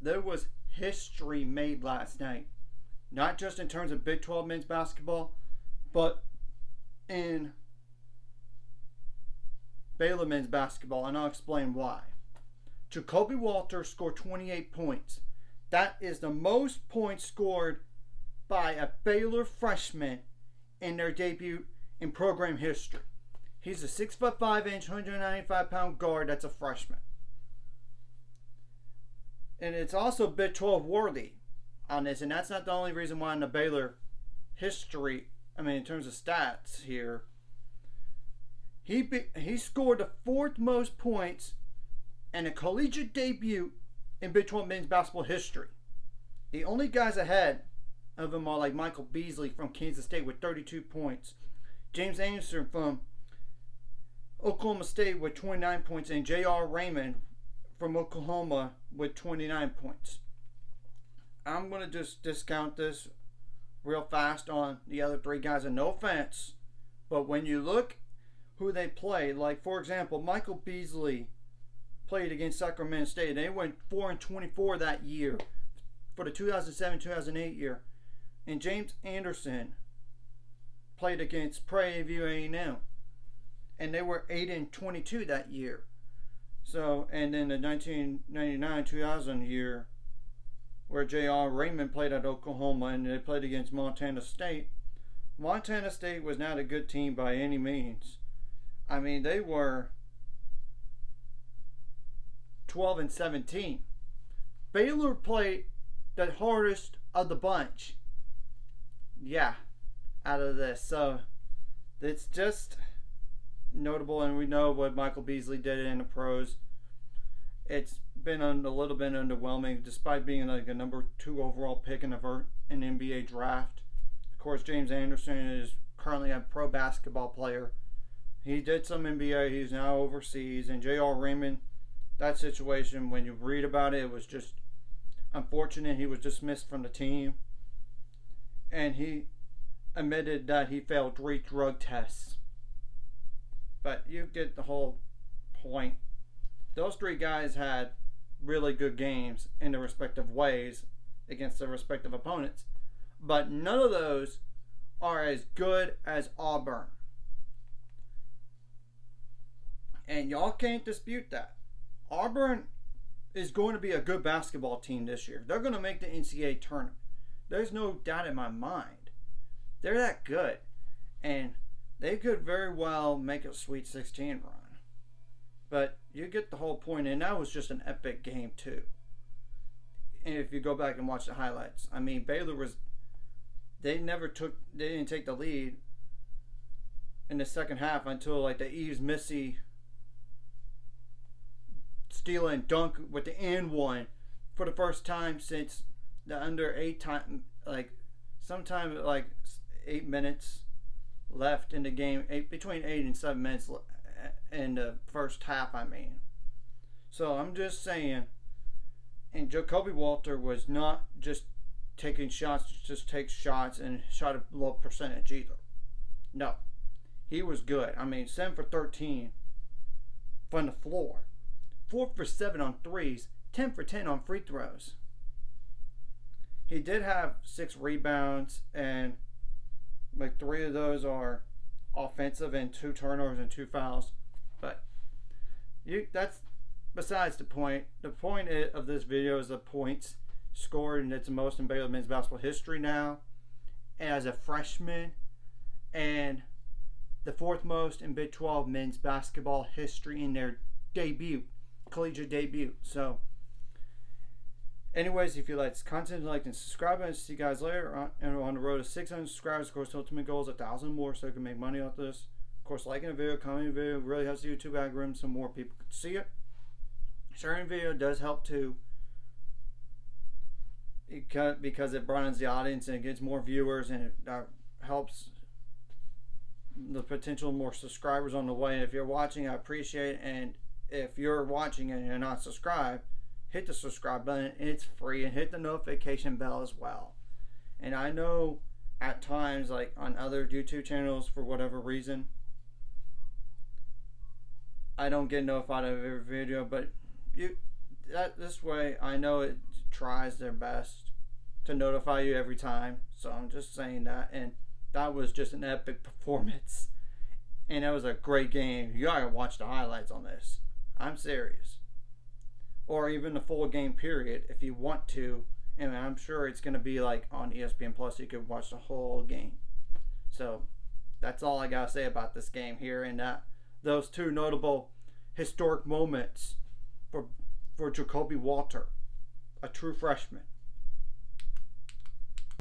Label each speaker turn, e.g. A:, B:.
A: there was history made last night. Not just in terms of Big 12 men's basketball, but in Baylor men's basketball, and I'll explain why. Jacoby Walter scored 28 points. That is the most points scored by a Baylor freshman in their debut in program history. He's a 6'5", 195-pound guard that's a freshman. And it's also Big 12 worthy on this, and that's not the only reason why in the Baylor history, in terms of stats here, he scored the fourth most points in a collegiate debut in Big 12 men's basketball history. The only guys ahead of him are like Michael Beasley from Kansas State with 32 points, James Anderson from Oklahoma State with 29 points, and J.R. Raymond from Oklahoma with 29 points. I'm going to just discount this real fast on the other three guys, and no offense, but when you look who they played, like for example, Michael Beasley played against Sacramento State. They went 4-24 that year for the 2007-2008 year. And James Anderson played against Prairie View A&M, and they were 8-22 that year. So, and then the 1999-2000 year, where J.R. Raymond played at Oklahoma, and they played against Montana State. Montana State was not a good team by any means. They were 12-17. Baylor played the hardest of the bunch. Yeah, out of this. So it's just notable, and we know what Michael Beasley did in the pros. It's been a little bit underwhelming, despite being like a number 2 overall pick in an NBA draft. Of course, James Anderson is currently a pro basketball player. He did some NBA. He's now overseas. And J.R. Raymond, that situation, when you read about it, it was just unfortunate. He was dismissed from the team, and he admitted that he failed 3 drug tests. But you get the whole point. Those 3 guys had really good games in their respective ways against their respective opponents, but none of those are as good as Auburn. And y'all can't dispute that. Auburn is going to be a good basketball team this year. They're going to make the NCAA tournament. There's no doubt in my mind. They're that good. And they could very well make a Sweet 16 run. But you get the whole point. And that was just an epic game, too. And if you go back and watch the highlights, Baylor was... They didn't take the lead in the second half until like the Eves Missy steal and dunk with the and one for the first time since the under 8 time, like sometime like 8 minutes left in the game, between 8 and 7 minutes in the first half. So I'm just saying, and Jacoby Walter was not just taking shots, just take shots and shot a low percentage either. No, he was good. 7 for 13 from the floor, 4 for 7 on threes, 10 for 10 on free throws. He did have 6 rebounds, and like 3 of those are offensive and 2 turnovers and 2 fouls. But that's besides the point. The point of this video is the points scored, and it's the most in Baylor men's basketball history now as a freshman, and the 4th most in Big 12 men's basketball history in their collegiate debut. So anyways, if you like this content, like and subscribe, and see you guys later on the road to 600 subscribers. Of course, the ultimate goal is 1,000 more, so I can make money off this. Of course, liking a video, commenting a video really helps the YouTube algorithm so more people can see it. Sharing the video does help too, because it broadens the audience and it gets more viewers, and it helps the potential more subscribers on the way. And if you're watching, I appreciate it. And if you're watching and you're not subscribed, hit the subscribe button. It's free, and hit the notification bell as well. And I know at times, like on other YouTube channels, for whatever reason, I don't get notified of every video, but this way I know it tries their best to notify you every time. So I'm just saying that. And that was just an epic performance. And it was a great game. You gotta watch the highlights on this. I'm serious. Or even the full game period if you want to. And I'm sure it's gonna be like on ESPN Plus. You could watch the whole game. So that's all I gotta say about this game here. And those two notable historic moments for Jacoby Walter, a true freshman.